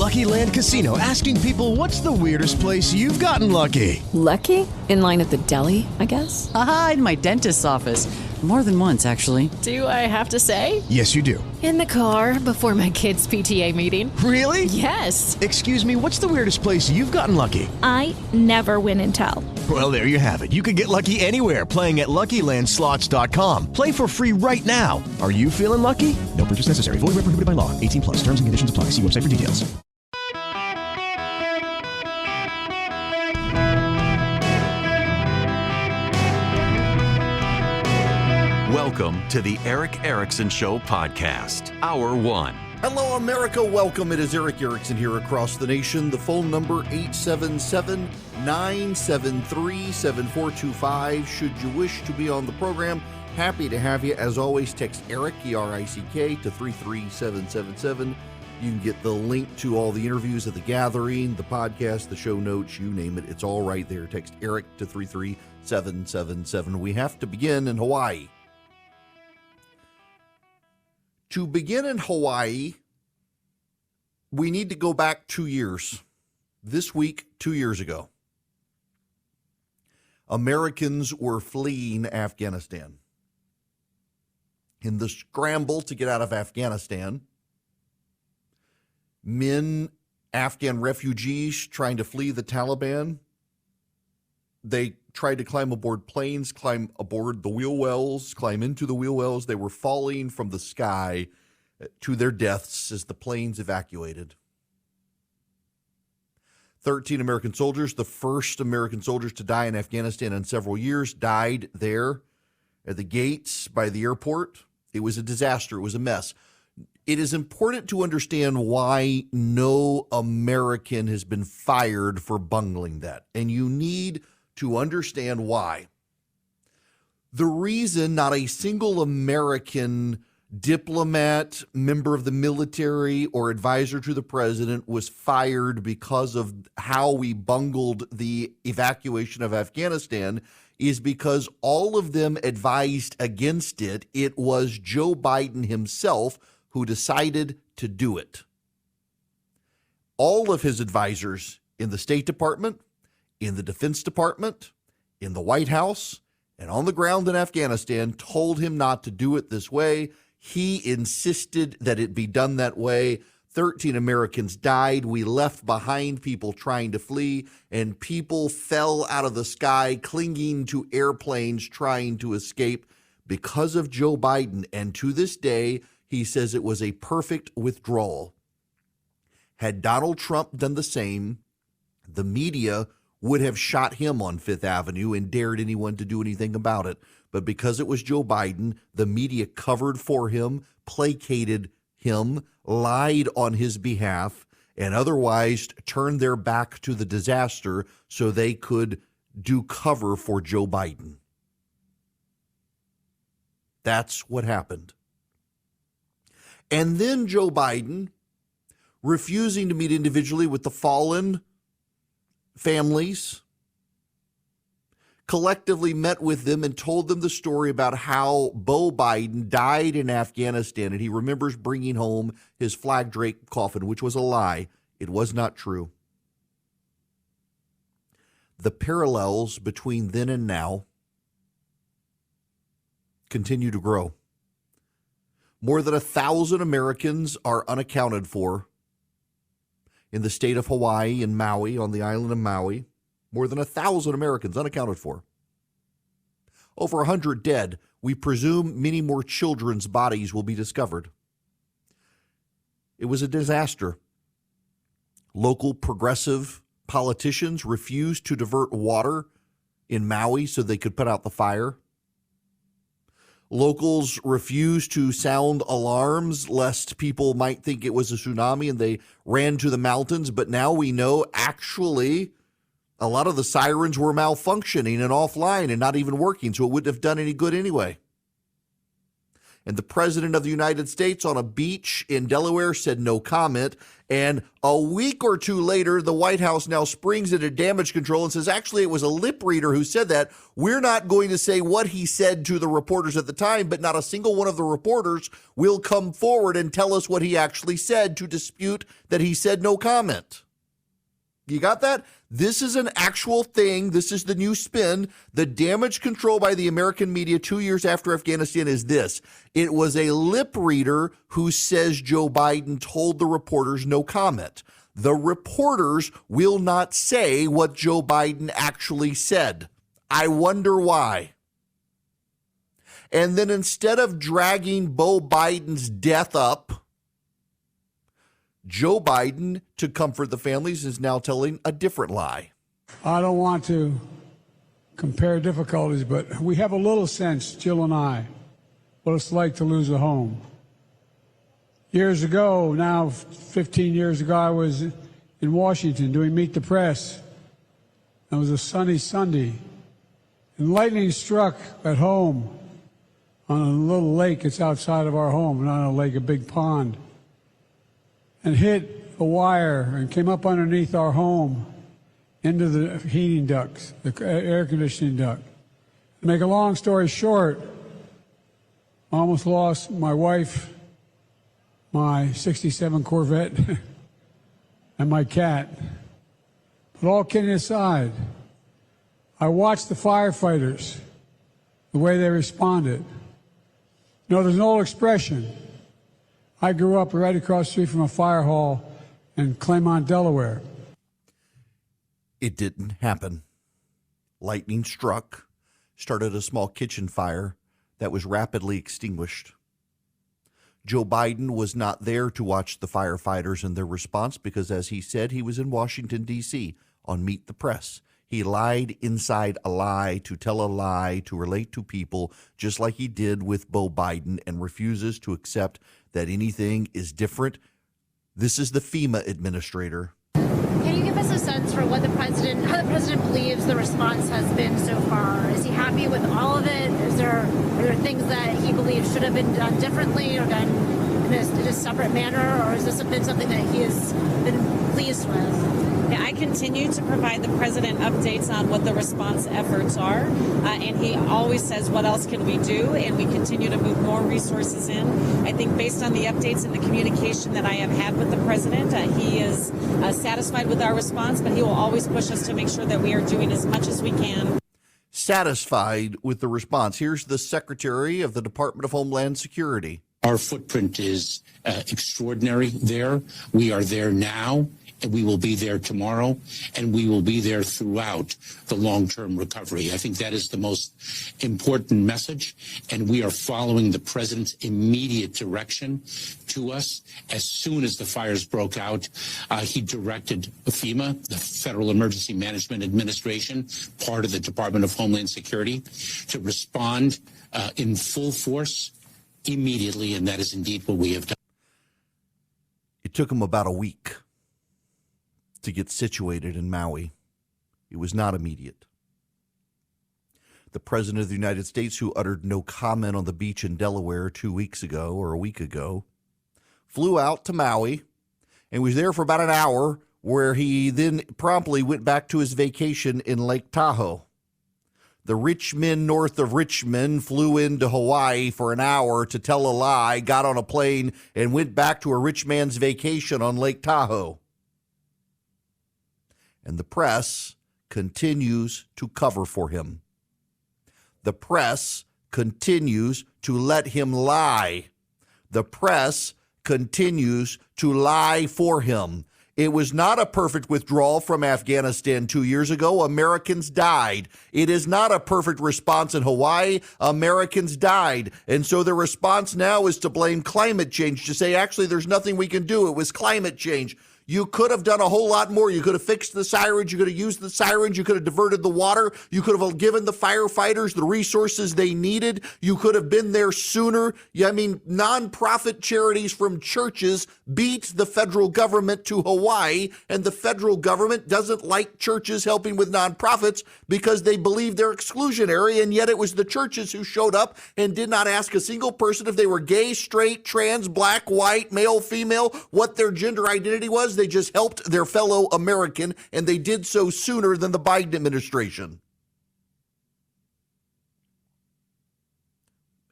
Lucky Land Casino, asking people, what's the weirdest place you've gotten lucky? Lucky? In line at the deli, I guess? Aha, in my dentist's office. More than once, actually. Do I have to say? Yes, you do. In the car before my kids' PTA meeting. Really? Yes. Excuse me, what's the weirdest place you've gotten lucky? I never win and tell. Well, there you have it. You can get lucky anywhere, playing at LuckyLandSlots.com. Play for free right now. Are you feeling lucky? No purchase necessary. Void where prohibited by law. 18 plus. Terms and conditions apply. See website for details. Welcome to the Eric Erickson Show podcast, Hour 1. Hello, America. Welcome. It is Eric Erickson here across the nation. The phone number, 877-973-7425. Should you wish to be on the program, happy to have you. As always, text Eric, E-R-I-C-K, to 33777. You can get the link to all the interviews at the gathering, the podcast, the show notes, you name it. It's all right there. Text Eric to 33777. We have to begin in Hawaii. To begin in Hawaii, we need to go back 2 years. This week, 2 years ago, Americans were fleeing Afghanistan. In the scramble to get out of Afghanistan, Afghan refugees trying to flee the Taliban, they tried to climb aboard planes, climb aboard the wheel wells, climb into the wheel wells. They were falling from the sky to their deaths as the planes evacuated. 13 American soldiers, the first American soldiers to die in Afghanistan in several years, died there at the gates by the airport. It was a disaster. It was a mess. It is important to understand why no American has been fired for bungling that. And you need to understand why. The reason not a single American diplomat, member of the military, or advisor to the president was fired because of how we bungled the evacuation of Afghanistan is because all of them advised against it. It was Joe Biden himself who decided to do it. All of his advisors in the State Department, in the Defense Department, in the White House, and on the ground in Afghanistan told him not to do it this way. He insisted that it be done that way. 13 Americans died. We left behind people trying to flee, and people fell out of the sky clinging to airplanes trying to escape because of Joe Biden. And to this day, he says it was a perfect withdrawal. Had Donald Trump done the same, the media would have shot him on Fifth Avenue and dared anyone to do anything about it. But because it was Joe Biden, the media covered for him, placated him, lied on his behalf, and otherwise turned their back to the disaster so they could do cover for Joe Biden. That's what happened. And then Joe Biden, refusing to meet individually with the fallen families, collectively met with them and told them the story about how Beau Biden died in Afghanistan, and he remembers bringing home his flag draped coffin, which was a lie. It was not true. The parallels between then and now continue to grow. More than 1,000 Americans are unaccounted for in the state of Hawaii and Maui, on the island of Maui. More than 1,000 Americans unaccounted for. Over 100 dead. We presume many more children's bodies will be discovered. It was a disaster. Local progressive politicians refused to divert water in Maui so they could put out the fire. Locals refused to sound alarms lest people might think it was a tsunami, and they ran to the mountains. But now we know actually a lot of the sirens were malfunctioning and offline and not even working, so it wouldn't have done any good anyway. And the president of the United States on a beach in Delaware said no comment. And a week or two later, the White House now springs into damage control and says, actually, it was a lip reader who said that. We're not going to say what he said to the reporters at the time, but not a single one of the reporters will come forward and tell us what he actually said to dispute that he said no comment. You got that? This is an actual thing. This is the new spin. The damage control by the American media 2 years after Afghanistan is this. It was a lip reader who says Joe Biden told the reporters no comment. The reporters will not say what Joe Biden actually said. I wonder why. And then instead of dragging Beau Biden's death up, Joe Biden, to comfort the families, is now telling a different lie. I don't want to compare difficulties, but we have a little sense, Jill and I, what it's like to lose a home. Years ago, now 15 years ago, I was in Washington doing Meet the Press. It was a sunny Sunday, and lightning struck at home on a little lake that's outside of our home, not a lake, a big pond, and hit a wire and came up underneath our home into the heating ducts, the air conditioning duct. To make a long story short, I almost lost my wife, my 67 Corvette, and my cat. But all kidding aside, I watched the firefighters, the way they responded. You know, there's an old expression. I grew up right across the street from a fire hall in Claymont, Delaware. It didn't happen. Lightning struck, started a small kitchen fire that was rapidly extinguished. Joe Biden was not there to watch the firefighters and their response because, as he said, he was in Washington, D.C. on Meet the Press. He lied inside a lie to tell a lie to relate to people, just like he did with Beau Biden, and refuses to accept that anything is different. This is the FEMA administrator. Can you give us a sense for how the president believes the response has been so far? Is he happy with all of it? Are there things that he believes should have been done differently or done in a separate manner, or has this been something that he has been pleased with? Yeah, I continue to provide the president updates on what the response efforts are, and he always says, what else can we do? And we continue to move more resources in. I think based on the updates and the communication that I have had with the president, he is satisfied with our response, but he will always push us to make sure that we are doing as much as we can. Satisfied with the response. Here's the Secretary of the Department of Homeland Security. Our footprint is extraordinary there. We are there now, and we will be there tomorrow, and we will be there throughout the long-term recovery. I think that is the most important message, and we are following the president's immediate direction to us. As soon as the fires broke out, he directed FEMA, the Federal Emergency Management Administration, part of the Department of Homeland Security, to respond in full force immediately, and that is indeed what we have done. It took him about a week to get situated in Maui. It was not immediate. The President of the United States, who uttered no comment on the beach in Delaware 2 weeks ago or a week ago, flew out to Maui and was there for about an hour, where he then promptly went back to his vacation in Lake Tahoe. The rich men north of Richmond flew into Hawaii for an hour to tell a lie, got on a plane, and went back to a rich man's vacation on Lake Tahoe. And the press continues to cover for him. The press continues to let him lie. The press continues to lie for him. It was not a perfect withdrawal from Afghanistan 2 years ago. Americans died. It is not a perfect response in Hawaii. Americans died. And so the response now is to blame climate change, to say, actually, there's nothing we can do. It was climate change. You could have done a whole lot more. You could have fixed the sirens. You could have used the sirens. You could have diverted the water. You could have given the firefighters the resources they needed. You could have been there sooner. Nonprofit charities from churches beat the federal government to Hawaii, and the federal government doesn't like churches helping with nonprofits because they believe they're exclusionary, and yet it was the churches who showed up and did not ask a single person if they were gay, straight, trans, black, white, male, female, what their gender identity was. They just helped their fellow American, and they did so sooner than the Biden administration.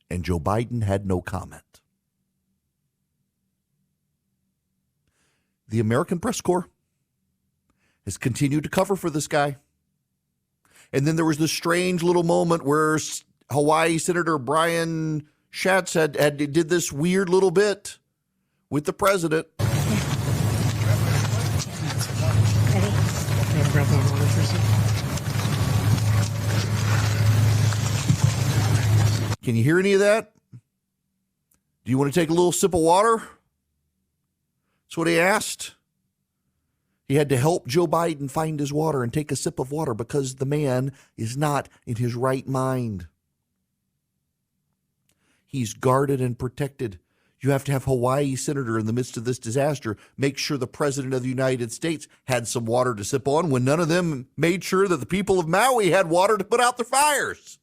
And Joe Biden had no comment. The American Press Corps has continued to cover for this guy. And then there was this strange little moment where Hawaii Senator Brian Schatz did this weird little bit with the president. Can you hear any of that? Do you want to take a little sip of water? That's what he asked. He had to help Joe Biden find his water and take a sip of water because the man is not in his right mind. He's guarded and protected. You have to have Hawaii senator in the midst of this disaster make sure the president of the United States had some water to sip on when none of them made sure that the people of Maui had water to put out their fires.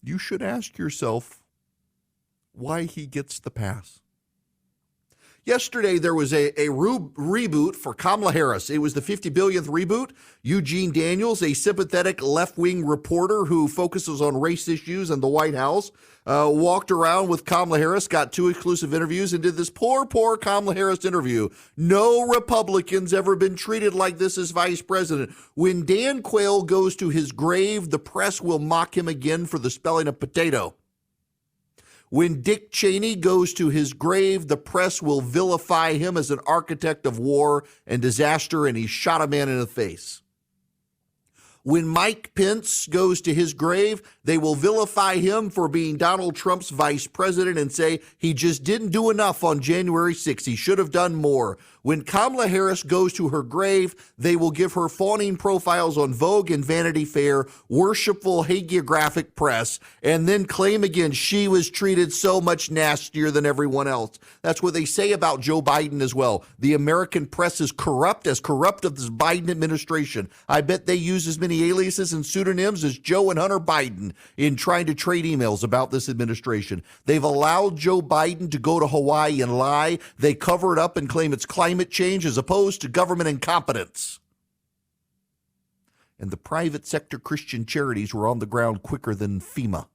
You should ask yourself why he gets the pass. Yesterday, there was a reboot for Kamala Harris. It was the 50 billionth reboot. Eugene Daniels, a sympathetic left-wing reporter who focuses on race issues in the White House, walked around with Kamala Harris, got 2 exclusive interviews, and did this poor Kamala Harris interview. No Republican's ever been treated like this as vice president. When Dan Quayle goes to his grave, the press will mock him again for the spelling of potato. When Dick Cheney goes to his grave, the press will vilify him as an architect of war and disaster, and he shot a man in the face. When Mike Pence goes to his grave, they will vilify him for being Donald Trump's vice president and say he just didn't do enough on January 6th. He should have done more. When Kamala Harris goes to her grave, they will give her fawning profiles on Vogue and Vanity Fair, worshipful hagiographic press, and then claim again she was treated so much nastier than everyone else. That's what they say about Joe Biden as well. The American press is corrupt as this Biden administration. I bet they use as many aliases and pseudonyms as Joe and Hunter Biden in trying to trade emails about this administration. They've allowed Joe Biden to go to Hawaii and lie. They cover it up and claim it's climate change as opposed to government incompetence. And the private sector Christian charities were on the ground quicker than FEMA,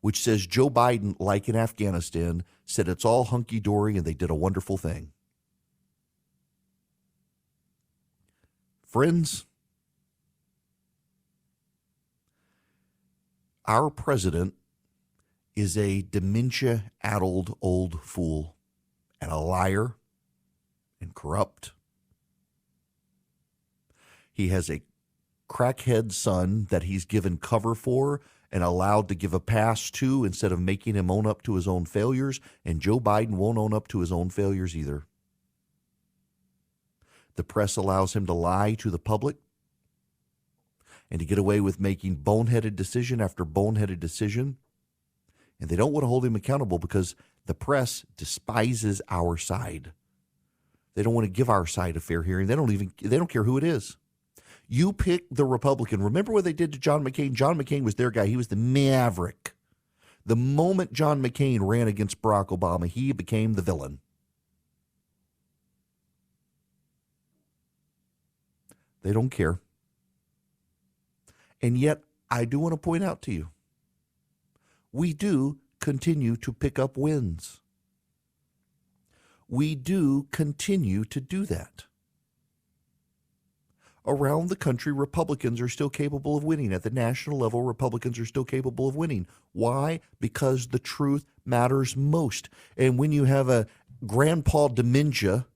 which says Joe Biden, like in Afghanistan, said it's all hunky-dory and they did a wonderful thing. Friends, our president is a dementia-addled old fool and a liar and corrupt. He has a crackhead son that he's given cover for and allowed to give a pass to instead of making him own up to his own failures, and Joe Biden won't own up to his own failures either. The press allows him to lie to the public and to get away with making boneheaded decision after boneheaded decision. And they don't want to hold him accountable because the press despises our side. They don't want to give our side a fair hearing. They don't care who it is. You pick the Republican. Remember what they did to John McCain? John McCain was their guy. He was the maverick. The moment John McCain ran against Barack Obama, he became the villain. They don't care. And yet, I do want to point out to you, we do continue to pick up wins. We do continue to do that. Around the country, Republicans are still capable of winning. At the national level, Republicans are still capable of winning. Why? Because the truth matters most. And when you have a grandpa dementia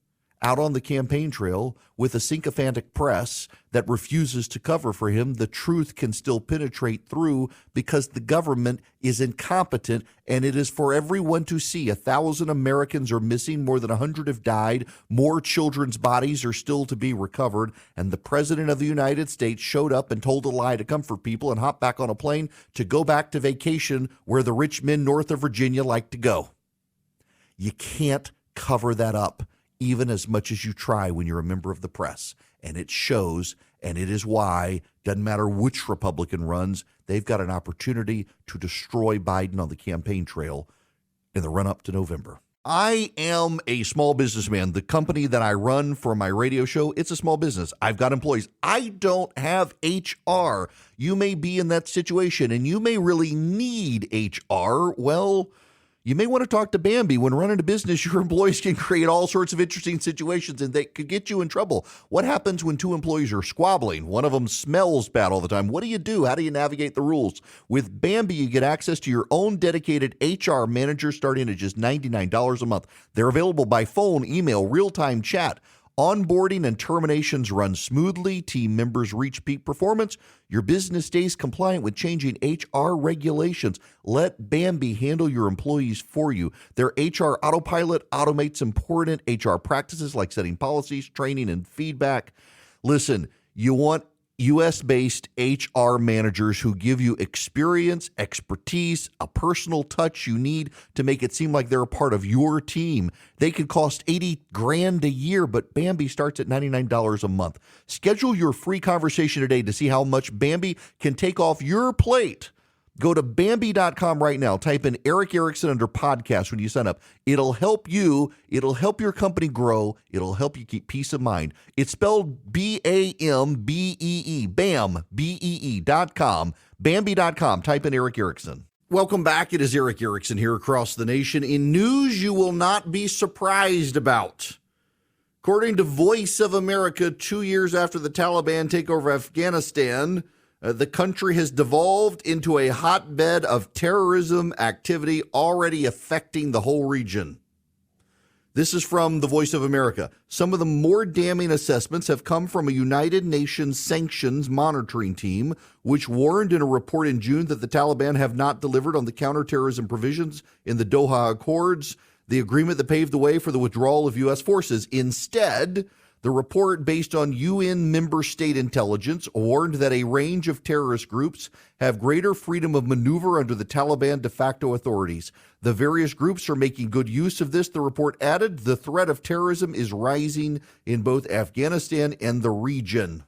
out on the campaign trail with a sycophantic press that refuses to cover for him, the truth can still penetrate through because the government is incompetent, and it is for everyone to see. 1,000 Americans are missing, more than 100 have died, more children's bodies are still to be recovered, and the President of the United States showed up and told a lie to comfort people and hopped back on a plane to go back to vacation where the rich men north of Virginia like to go. You can't cover that up, even as much as you try when you're a member of the press. And it shows, and it is why, doesn't matter which Republican runs, they've got an opportunity to destroy Biden on the campaign trail in the run-up to November. I am a small businessman. The company that I run for my radio show, it's a small business. I've got employees. I don't have HR. You may be in that situation, and you may really need HR. Well, you may want to talk to Bambi. When running a business, your employees can create all sorts of interesting situations, and they could get you in trouble. What happens when two employees are squabbling? One of them smells bad all the time. What do you do? How do you navigate the rules? With Bambi, you get access to your own dedicated HR manager starting at just $99 a month. They're available by phone, email, real-time chat. Onboarding and terminations run smoothly. Team members reach peak performance. Your business stays compliant with changing HR regulations. Let Bambi handle your employees for you. Their HR autopilot automates important HR practices like setting policies, training, and feedback. Listen, you want U.S.-based HR managers who give you experience, expertise, a personal touch you need to make it seem like they're a part of your team. They could cost $80,000 a year, but Bambi starts at $99 a month. Schedule your free conversation today to see how much Bambi can take off your plate. Go to Bambi.com right now. Type in Eric Erickson under podcast when you sign up. It'll help you. It'll help your company grow. It'll help you keep peace of mind. It's spelled B-A-M-B-E-E. BAM, B-E-E.com. Bambi.com. Type in Eric Erickson. Welcome back. It is Eric Erickson here across the nation in news you will not be surprised about. According to Voice of America, 2 years after the Taliban take over Afghanistan, the country has devolved into a hotbed of terrorism activity already affecting the whole region. This is from the Voice of America. Some of the more damning assessments have come from a United Nations sanctions monitoring team, which warned in a report in June that the Taliban have not delivered on the counterterrorism provisions in the Doha Accords, the agreement that paved the way for the withdrawal of U.S. forces. Instead, the report, based on UN member state intelligence, warned that a range of terrorist groups have greater freedom of maneuver under the Taliban de facto authorities. The various groups are making good use of this, the report added. The threat of terrorism is rising in both Afghanistan and the region.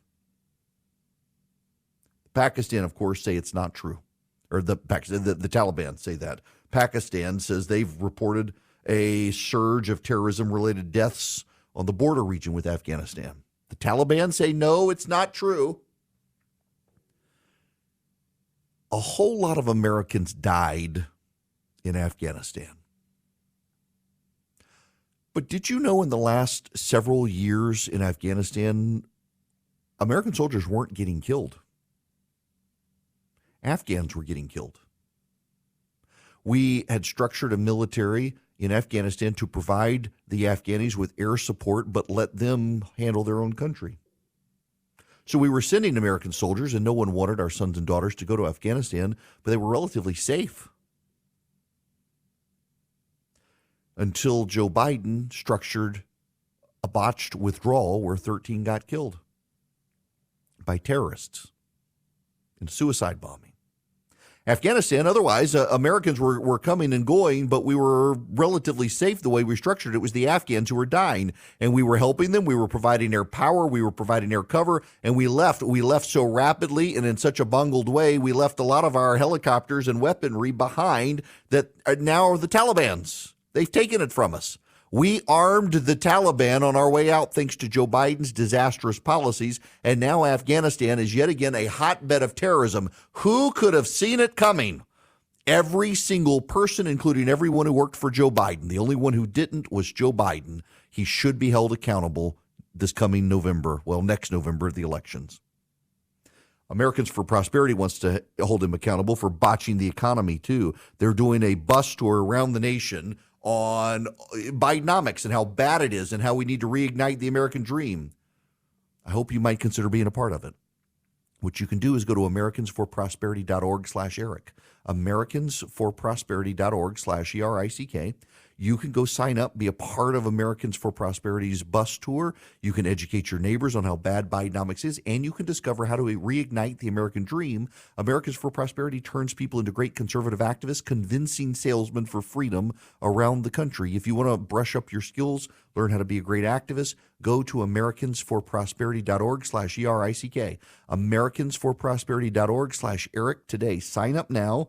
Pakistan, of course, say it's not true. Or the Taliban say that. Pakistan says they've reported a surge of terrorism-related deaths on the border region with Afghanistan. The Taliban say, no, it's not true. A whole lot of Americans died in Afghanistan. But did you know in the last several years in Afghanistan, American soldiers weren't getting killed? Afghans were getting killed. We had structured a military in Afghanistan to provide the Afghanis with air support, but let them handle their own country. So we were sending American soldiers, and no one wanted our sons and daughters to go to Afghanistan, but they were relatively safe. Until Joe Biden structured a botched withdrawal where 13 got killed by terrorists in a suicide bombing. Afghanistan, otherwise, Americans were coming and going, but we were relatively safe the way we structured it. It was the Afghans who were dying, and we were helping them. We were providing air power. We were providing air cover, and we left. We left so rapidly and in such a bungled way, we left a lot of our helicopters and weaponry behind that now are the Taliban's. They've taken it from us. We armed the Taliban on our way out thanks to Joe Biden's disastrous policies, and now Afghanistan is yet again a hotbed of terrorism. Who could have seen it coming? Every single person, including everyone who worked for Joe Biden. The only one who didn't was Joe Biden. He should be held accountable this coming November, next November at the elections. Americans for Prosperity wants to hold him accountable for botching the economy, too. They're doing a bus tour around the nation, on Bidenomics and how bad it is and how we need to reignite the American dream, I hope you might consider being a part of it. What you can do is go to americansforprosperity.org/Eric, americansforprosperity.org/ERICK. You can go sign up, be a part of Americans for Prosperity's bus tour. You can educate your neighbors on how bad Bidenomics is, and you can discover how to reignite the American dream. Americans for Prosperity turns people into great conservative activists, convincing salesmen for freedom around the country. If you want to brush up your skills, learn how to be a great activist, go to americansforprosperity.org/ERICK, americansforprosperity.org/Eric today. Sign up now.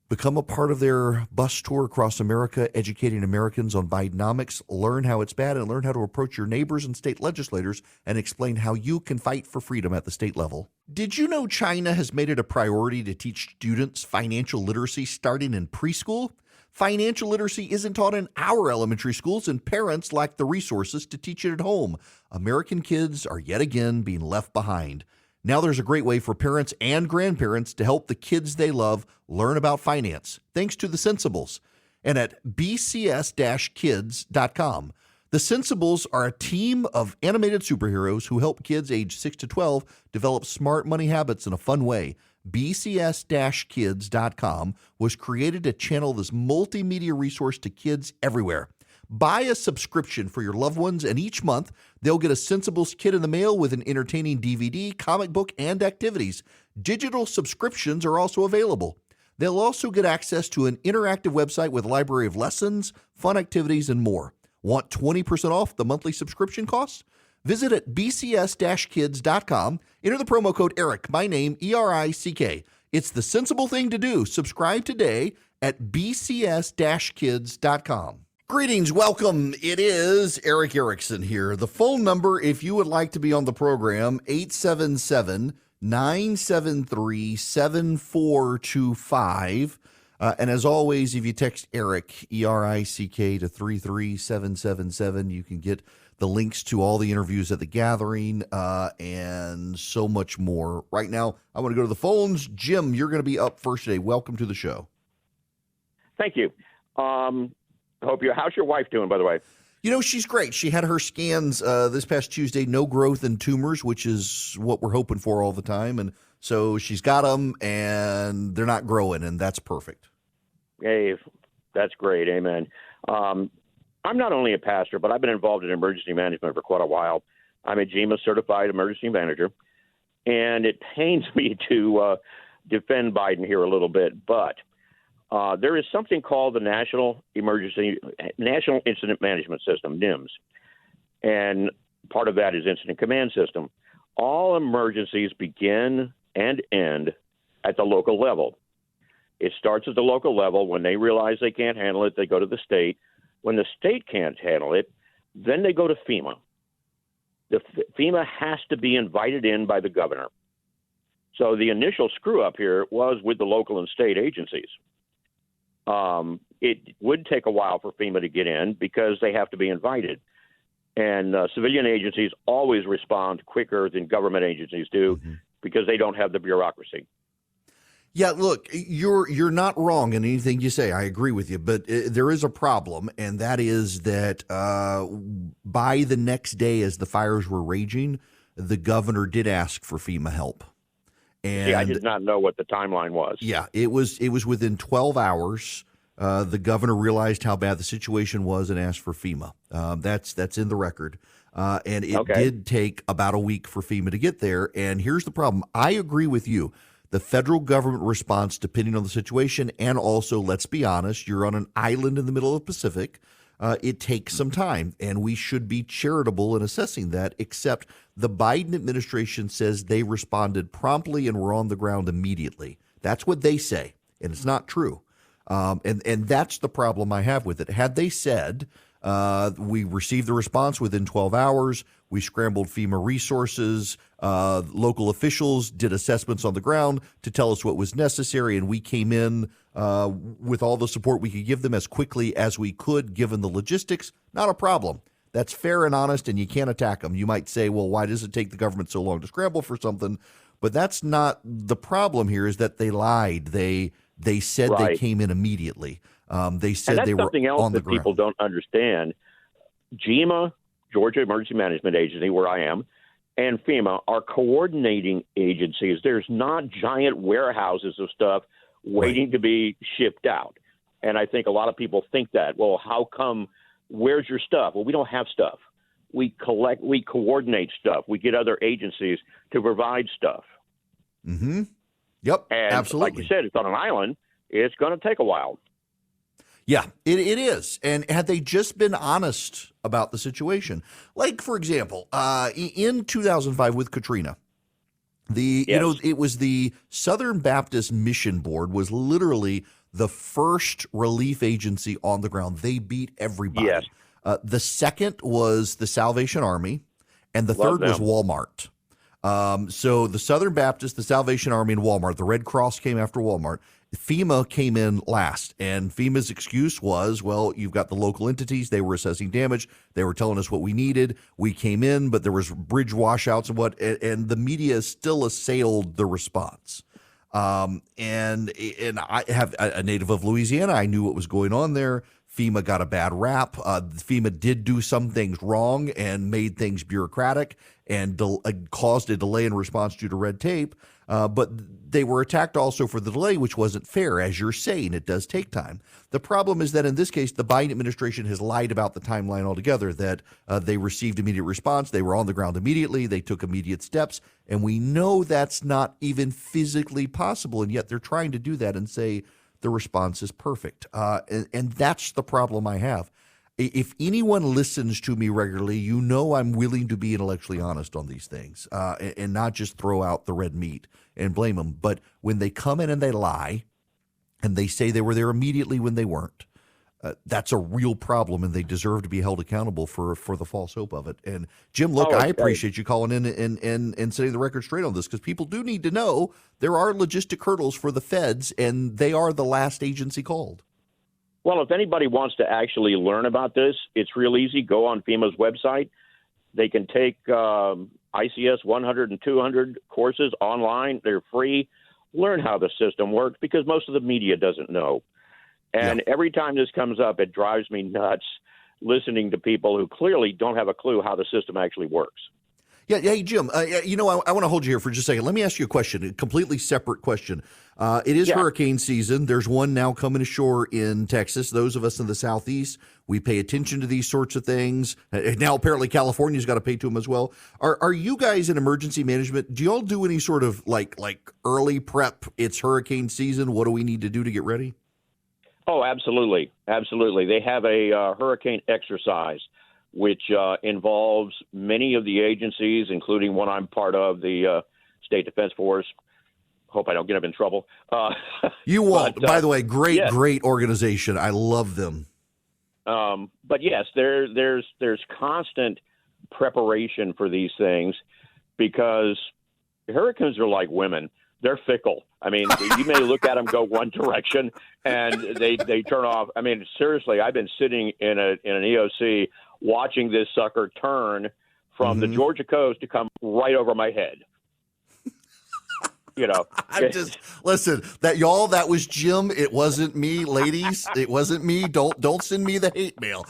Become a part of their bus tour across America, educating Americans on Bidenomics. Learn how it's bad and learn how to approach your neighbors and state legislators and explain how you can fight for freedom at the state level. Did you know China has made it a priority to teach students financial literacy starting in preschool? Financial literacy isn't taught in our elementary schools, and parents lack the resources to teach it at home. American kids are yet again being left behind. Now there's a great way for parents and grandparents to help the kids they love learn about finance, thanks to the Sensibles, and at bcs-kids.com. The Sensibles are a team of animated superheroes who help kids age 6 to 12 develop smart money habits in a fun way. bcs-kids.com was created to channel this multimedia resource to kids everywhere. Buy a subscription for your loved ones, and each month they'll get a Sensibles kit in the mail with an entertaining DVD, comic book, and activities. Digital subscriptions are also available. They'll also get access to an interactive website with a library of lessons, fun activities, and more. Want 20% off the monthly subscription costs? Visit at bcs-kids.com. Enter the promo code ERIC, my name, ERICK. It's the sensible thing to do. Subscribe today at bcs-kids.com. Greetings, welcome. It is Eric Erickson here. The phone number, if you would like to be on the program, 877-973-7425. And as always, if you text Eric, ERICK, to 33777, you can get the links to all the interviews at the gathering and so much more. Right now, I want to go to the phones. Jim, you're going to be up first today. Welcome to the show. Thank you. How's your wife doing, by the way? You know, she's great. She had her scans this past Tuesday, no growth in tumors, which is what we're hoping for all the time. And so she's got them and they're not growing, and that's perfect. Hey, that's great. Amen. I'm not only a pastor, but I've been involved in emergency management for quite a while. I'm a GEMA certified emergency manager, and it pains me to defend Biden here a little bit, but there is something called the National Incident Management System, NIMS, and part of that is Incident Command System. All emergencies begin and end at the local level. It starts at the local level. When they realize they can't handle it, they go to the state. When the state can't handle it, then they go to FEMA. FEMA has to be invited in by the governor. So the initial screw-up here was with the local and state agencies. It would take a while for FEMA to get in because they have to be invited. And civilian agencies always respond quicker than government agencies do because they don't have the bureaucracy. Yeah, look, you're not wrong in anything you say. I agree with you, but there is a problem, and that is that by the next day as the fires were raging, the governor did ask for FEMA help. And I did not know what the timeline was. Yeah, it was within 12 hours. The governor realized how bad the situation was and asked for FEMA. That's in the record. And it did take about a week for FEMA to get there. And here's the problem. I agree with you. The federal government response, depending on the situation, and also, let's be honest, you're on an island in the middle of the Pacific. It takes some time, and we should be charitable in assessing that, except the Biden administration says they responded promptly and were on the ground immediately. That's what they say, and it's not true. And that's the problem I have with it. Had they said, we received the response within 12 hours, we scrambled FEMA resources, local officials did assessments on the ground to tell us what was necessary, and we came in with all the support we could give them as quickly as we could, given the logistics, not a problem. That's fair and honest, and you can't attack them. You might say, well, why does it take the government so long to scramble for something? But that's not the problem here, is that they lied. They said they came in immediately. They said and they that's were something else on the that ground. people don't understand. GEMA, Georgia Emergency Management Agency, where I am, and FEMA are coordinating agencies. There's not giant warehouses of stuff waiting to be shipped out. And I think a lot of people think that, well, how come, where's your stuff? Well, we don't have stuff. We coordinate stuff. We get other agencies to provide stuff. Mm-hmm. Yep, and absolutely. Like you said, it's on an island. It's going to take a while. Yeah, it is. And had they just been honest about the situation, like, for example, in 2005 with Katrina, it was the Southern Baptist Mission Board was literally the first relief agency on the ground. They beat everybody. Yes. The second was the Salvation Army, and the third was Walmart. So the Southern Baptist, the Salvation Army, and Walmart. The Red Cross came after Walmart. FEMA came in last, and FEMA's excuse was, well, you've got the local entities. They were assessing damage. They were telling us what we needed. We came in, but there was bridge washouts and the media still assailed the response. And I have a native of Louisiana. I knew what was going on there. FEMA got a bad rap. FEMA did do some things wrong and made things bureaucratic and caused a delay in response due to red tape. But they were attacked also for the delay, which wasn't fair. As you're saying, it does take time. The problem is that in this case, the Biden administration has lied about the timeline altogether, that they received immediate response. They were on the ground immediately. They took immediate steps. And we know that's not even physically possible. And yet they're trying to do that and say the response is perfect. And that's the problem I have. If anyone listens to me regularly, you know I'm willing to be intellectually honest on these things and not just throw out the red meat and blame them. But when they come in and they lie and they say they were there immediately when they weren't, that's a real problem, and they deserve to be held accountable for the false hope of it. And Jim, look, I appreciate you calling in and setting the record straight on this, because people do need to know there are logistic hurdles for the feds, and they are the last agency called. Well, if anybody wants to actually learn about this, it's real easy. Go on FEMA's website. They can take ICS 100 and 200 courses online. They're free. Learn how the system works, because most of the media doesn't know. And every time this comes up, it drives me nuts listening to people who clearly don't have a clue how the system actually works. Yeah, hey, Jim, I want to hold you here for just a second. Let me ask you a question, a completely separate question. It is hurricane season. There's one now coming ashore in Texas. Those of us in the Southeast, we pay attention to these sorts of things. Now, apparently, California's got to pay to them as well. Are you guys in emergency management? Do you all do any sort of like early prep? It's hurricane season. What do we need to do to get ready? Oh, absolutely. Absolutely. They have a hurricane exercise, which involves many of the agencies, including one I'm part of, the State Defense Force. Hope I don't get them in trouble. You won't. By the way, great organization. I love them. But yes, there's constant preparation for these things, because hurricanes are like women. They're fickle. I mean, you may look at them go one direction and they turn off. I mean, seriously, I've been sitting in an EOC watching this sucker turn from the Georgia coast to come right over my head. I'm just listen. That was Jim. It wasn't me, ladies. It wasn't me. Don't send me the hate mail.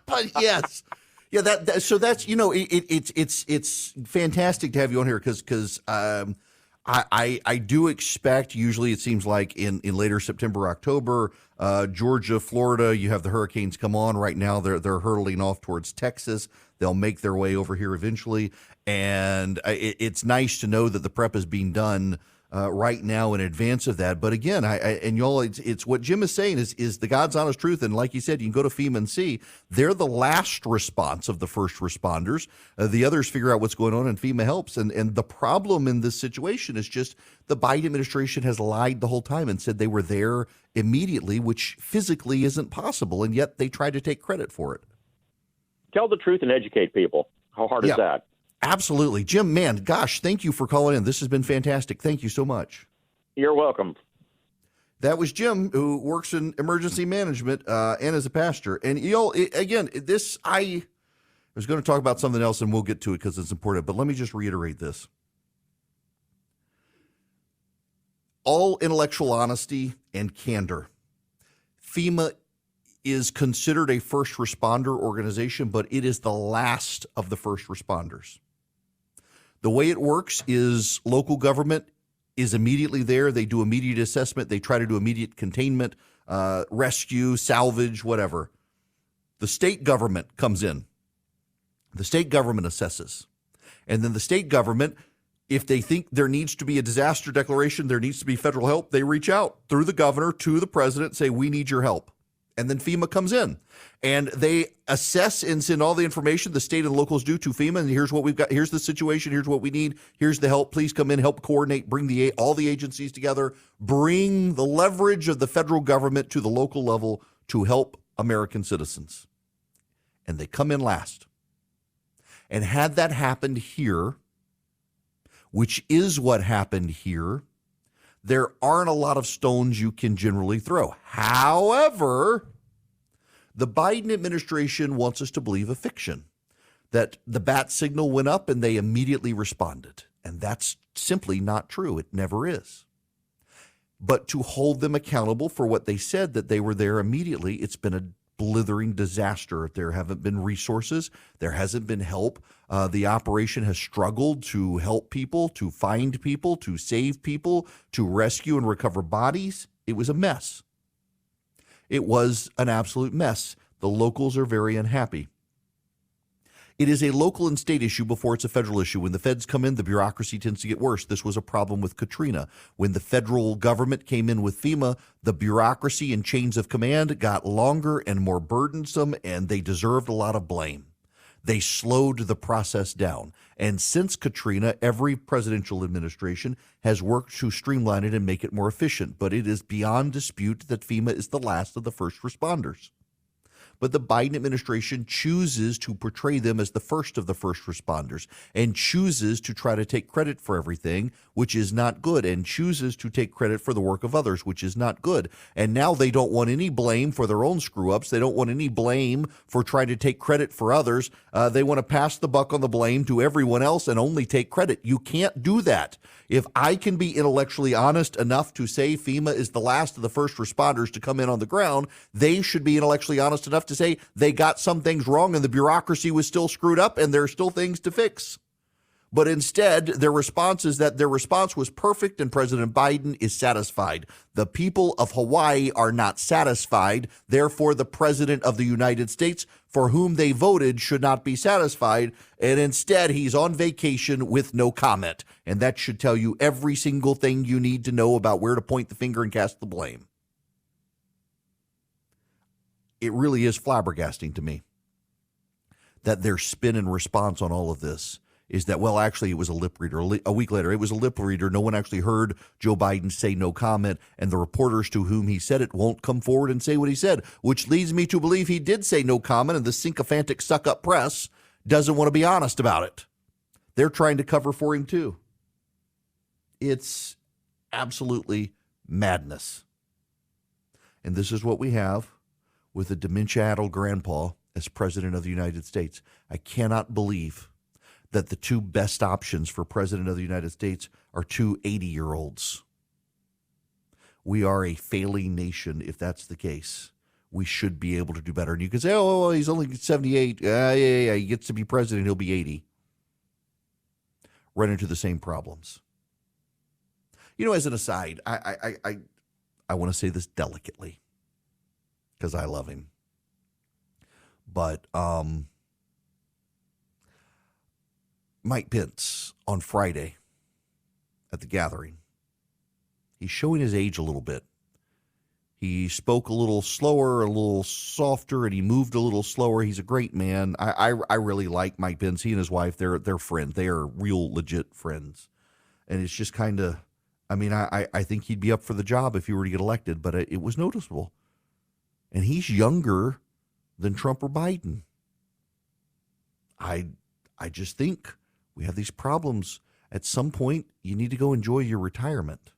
But yes. Yeah, so that's it's fantastic to have you on here, because I do expect, usually it seems like in later September, October, Georgia, Florida, you have the hurricanes come on. Right now they're hurtling off towards Texas. They'll make their way over here eventually, and it's nice to know that the prep is being done right now in advance of that. But again, it's what Jim is saying is the God's honest truth. And like you said, you can go to FEMA and see they're the last response of the first responders. The others figure out what's going on, and FEMA helps. And the problem in this situation is just the Biden administration has lied the whole time and said they were there immediately, which physically isn't possible. And yet they try to take credit for it. Tell the truth and educate people. How hard is that? Absolutely. Jim, man, gosh, thank you for calling in. This has been fantastic. Thank you so much. You're welcome. That was Jim, who works in emergency management and is a pastor. And again, I was going to talk about something else, and we'll get to it because it's important. But let me just reiterate this. All intellectual honesty and candor. FEMA is considered a first responder organization, but it is the last of the first responders. The way it works is local government is immediately there. They do immediate assessment. They try to do immediate containment, rescue, salvage, whatever. The state government comes in. The state government assesses. And then the state government, if they think there needs to be a disaster declaration, there needs to be federal help, they reach out through the governor to the president and say, we need your help. And then FEMA comes in and they assess and send all the information the state and locals do to FEMA. And here's what we've got. Here's the situation. Here's what we need. Here's the help. Please come in, help coordinate, bring all the agencies together, bring the leverage of the federal government to the local level to help American citizens. And they come in last. And had that happened here, which is what happened here, there aren't a lot of stones you can generally throw. However, the Biden administration wants us to believe a fiction, that the bat signal went up and they immediately responded. And that's simply not true. It never is. But to hold them accountable for what they said, that they were there immediately, it's been a blithering disaster. There haven't been resources. There hasn't been help. The operation has struggled to help people, to find people, to save people, to rescue and recover bodies. It was a mess. It was an absolute mess. The locals are very unhappy. It is a local and state issue before it's a federal issue. When the feds come in, the bureaucracy tends to get worse. This was a problem with Katrina. When the federal government came in with FEMA, the bureaucracy and chains of command got longer and more burdensome, and they deserved a lot of blame. They slowed the process down. And since Katrina, every presidential administration has worked to streamline it and make it more efficient. But it is beyond dispute that FEMA is the last of the first responders. But the Biden administration chooses to portray them as the first of the first responders and chooses to try to take credit for everything, which is not good, and chooses to take credit for the work of others, which is not good. And now they don't want any blame for their own screw-ups. They don't want any blame for trying to take credit for others. They want to pass the buck on the blame to everyone else and only take credit. You can't do that. If I can be intellectually honest enough to say FEMA is the last of the first responders to come in on the ground, they should be intellectually honest enough to say they got some things wrong and the bureaucracy was still screwed up and there are still things to fix. But instead, their response is that their response was perfect and President Biden is satisfied. The people of Hawaii are not satisfied. Therefore, the president of the United States, for whom they voted, should not be satisfied. And instead, he's on vacation with no comment. And that should tell you every single thing you need to know about where to point the finger and cast the blame. It really is flabbergasting to me that their spin and response on all of this is that, well, actually, it was a lip reader. A week later, it was a lip reader. No one actually heard Joe Biden say no comment, and the reporters to whom he said it won't come forward and say what he said, which leads me to believe he did say no comment, and the sycophantic suck-up press doesn't want to be honest about it. They're trying to cover for him, too. It's absolutely madness. And this is what we have with a dementia-addled grandpa as president of the United States. I cannot believe that the two best options for president of the United States are two 80-year-olds. We are a failing nation if that's the case. We should be able to do better. And you can say, oh, he's only 78. Yeah, he gets to be president, he'll be 80. Run into the same problems. You know, as an aside, I want to say this delicately because I love him. But Mike Pence on Friday at the gathering, he's showing his age a little bit. He spoke a little slower, a little softer, and he moved a little slower. He's a great man. I really like Mike Pence. He and his wife, they're friends. They are real, legit friends. And it's just kind of, I mean, I think he'd be up for the job if he were to get elected, but it was noticeable. And he's younger than Trump or Biden. I just think we have these problems. At some point, you need to go enjoy your retirement.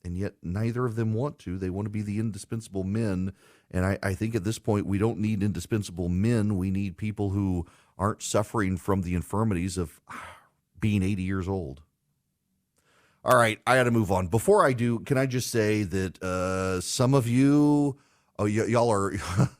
And yet neither of them want to. They want to be the indispensable men. And I think at this point, we don't need indispensable men. We need people who aren't suffering from the infirmities of being 80 years old. All right, I got to move on. Before I do, can I just say that some of you Oh, y'all are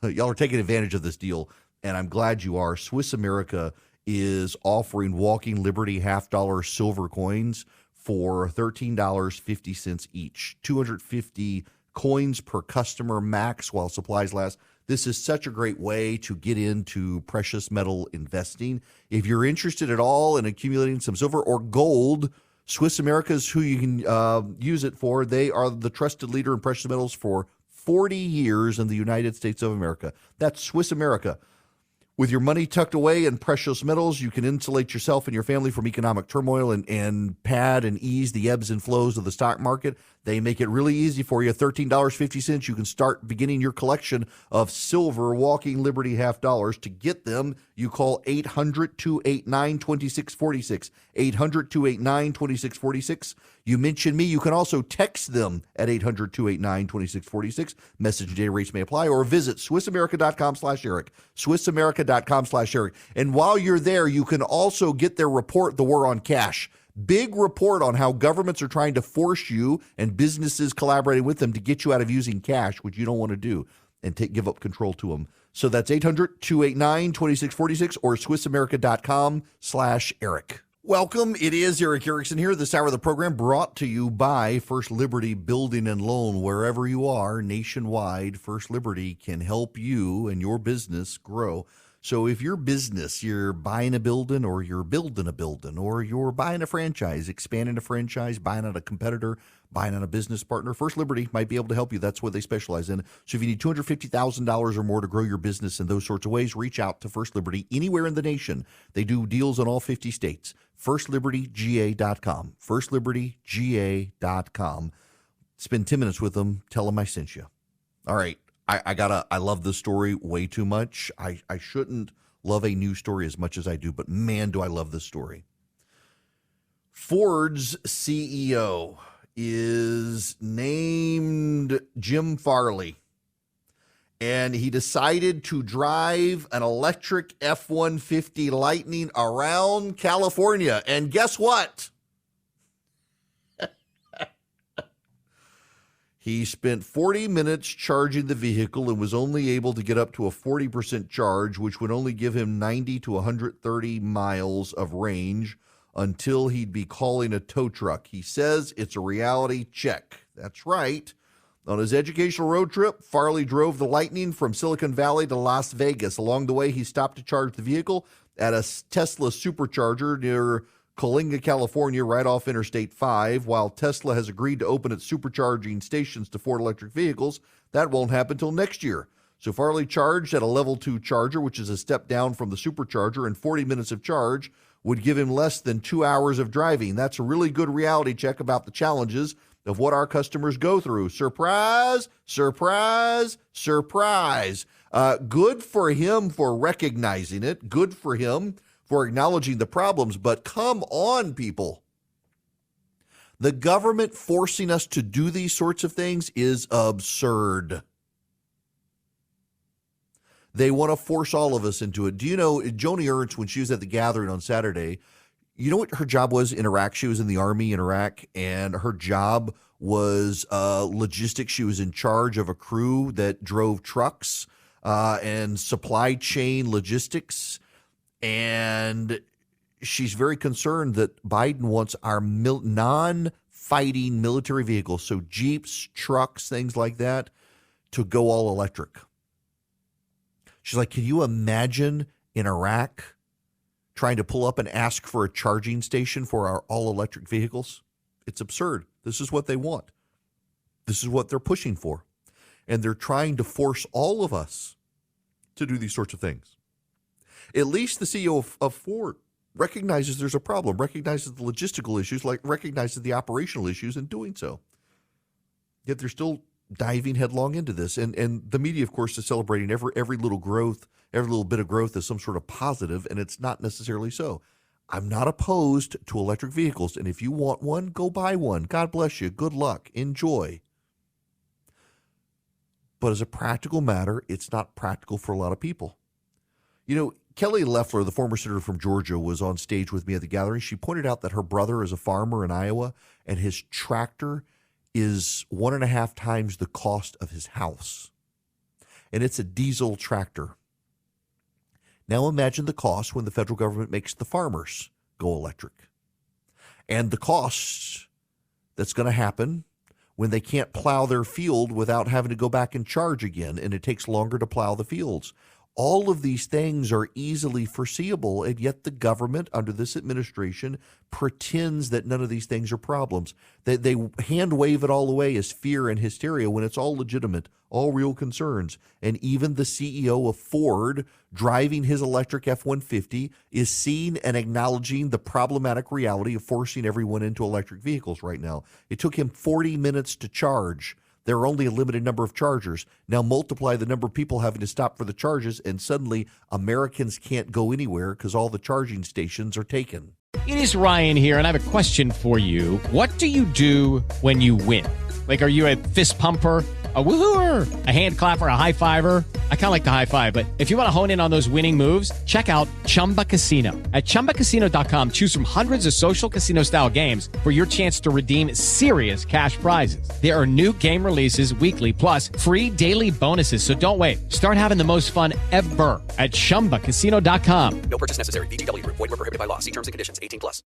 y'all are taking advantage of this deal, and I'm glad you are. Swiss America is offering Walking Liberty $50 silver coins for $13.50 each. 250 coins per customer max while supplies last. This is such a great way to get into precious metal investing. If you're interested at all in accumulating some silver or gold, Swiss America is who you can use it for. They are the trusted leader in precious metals for 40 years in the United States of America. That's Swiss America. With your money tucked away in precious metals, you can insulate yourself and your family from economic turmoil and pad and ease the ebbs and flows of the stock market. They make it really easy for you. $13.50. You can start beginning your collection of silver Walking Liberty $50. To get them, you call 800-289-2646. 800-289-2646. You mention me. You can also text them at 800-289-2646. Message data rates may apply, or visit SwissAmerica.com/Eric. SwissAmerica.com/Eric. And while you're there, you can also get their report, The War on Cash. Big report on how governments are trying to force you and businesses collaborating with them to get you out of using cash, which you don't want to do, and give up control to them. So that's 800-289-2646 or SwissAmerica.com/Eric. Welcome. It is Eric Erickson here. This hour of the program brought to you by First Liberty Building and Loan. Wherever you are nationwide, First Liberty can help you and your business grow. So if your business, you're buying a building or you're building a building or you're buying a franchise, expanding a franchise, buying out a competitor, buying out a business partner, First Liberty might be able to help you. That's what they specialize in. So if you need $250,000 or more to grow your business in those sorts of ways, reach out to First Liberty anywhere in the nation. They do deals in all 50 states. FirstLibertyGA.com. FirstLibertyGA.com. Spend 10 minutes with them. Tell them I sent you. All right. I love this story way too much. I shouldn't love a news story as much as I do, but man, do I love this story. Ford's CEO is named Jim Farley, and he decided to drive an electric F-150 Lightning around California. And guess what? He spent 40 minutes charging the vehicle and was only able to get up to a 40% charge, which would only give him 90 to 130 miles of range until he'd be calling a tow truck. He says it's a reality check. That's right. On his educational road trip, Farley drove the Lightning from Silicon Valley to Las Vegas. Along the way, he stopped to charge the vehicle at a Tesla supercharger near Coalinga, California, right off Interstate 5. While Tesla has agreed to open its supercharging stations to Ford electric vehicles, that won't happen until next year. So Farley charged at a level 2 charger, which is a step down from the supercharger, and 40 minutes of charge would give him less than 2 hours of driving. That's a really good reality check about the challenges of what our customers go through. Surprise, surprise, surprise. Good for him for recognizing it. Good for him for acknowledging the problems, but come on, people. The government forcing us to do these sorts of things is absurd. They want to force all of us into it. Do you know, Joni Ernst, when she was at the gathering on Saturday, you know what her job was in Iraq? She was in the Army in Iraq, and her job was logistics. She was in charge of a crew that drove trucks and supply chain logistics. And she's very concerned that Biden wants our non-fighting military vehicles, so Jeeps, trucks, things like that, to go all electric. She's like, can you imagine in Iraq trying to pull up and ask for a charging station for our all-electric vehicles? It's absurd. This is what they want. This is what they're pushing for. And they're trying to force all of us to do these sorts of things. At least the CEO of Ford recognizes there's a problem, recognizes the logistical issues, recognizes the operational issues in doing so. Yet they're still diving headlong into this. And the media, of course, is celebrating every little growth, every little bit of growth as some sort of positive, and it's not necessarily so. I'm not opposed to electric vehicles, and if you want one, go buy one. God bless you. Good luck. Enjoy. But as a practical matter, it's not practical for a lot of people. You know, Kelly Loeffler, the former senator from Georgia, was on stage with me at the gathering. She pointed out that her brother is a farmer in Iowa, and his tractor is 1.5 times the cost of his house. and it's a diesel tractor. Now imagine the cost when the federal government makes the farmers go electric, and the costs that's going to happen when they can't plow their field without having to go back and charge again, and it takes longer to plow the fields. All of these things are easily foreseeable, and yet the government under this administration pretends that none of these things are problems. They hand wave it all away as fear and hysteria when it's all legitimate, all real concerns. And even the CEO of Ford driving his electric F-150 is seeing and acknowledging the problematic reality of forcing everyone into electric vehicles right now. It took him 40 minutes to charge. There are only a limited number of chargers. Now multiply the number of people having to stop for the charges, and suddenly Americans can't go anywhere because all the charging stations are taken. It is Ryan here, and I have a question for you. What do you do when you win? Like, are you a fist pumper, a woohooer, a hand clapper, a high fiver? I kind of like the high five, but if you want to hone in on those winning moves, check out Chumba Casino. At ChumbaCasino.com, choose from hundreds of social casino-style games for your chance to redeem serious cash prizes. There are new game releases weekly, plus free daily bonuses, so don't wait. Start having the most fun ever at ChumbaCasino.com. No purchase necessary. VGW. Void where prohibited by law. See terms and conditions. 18+.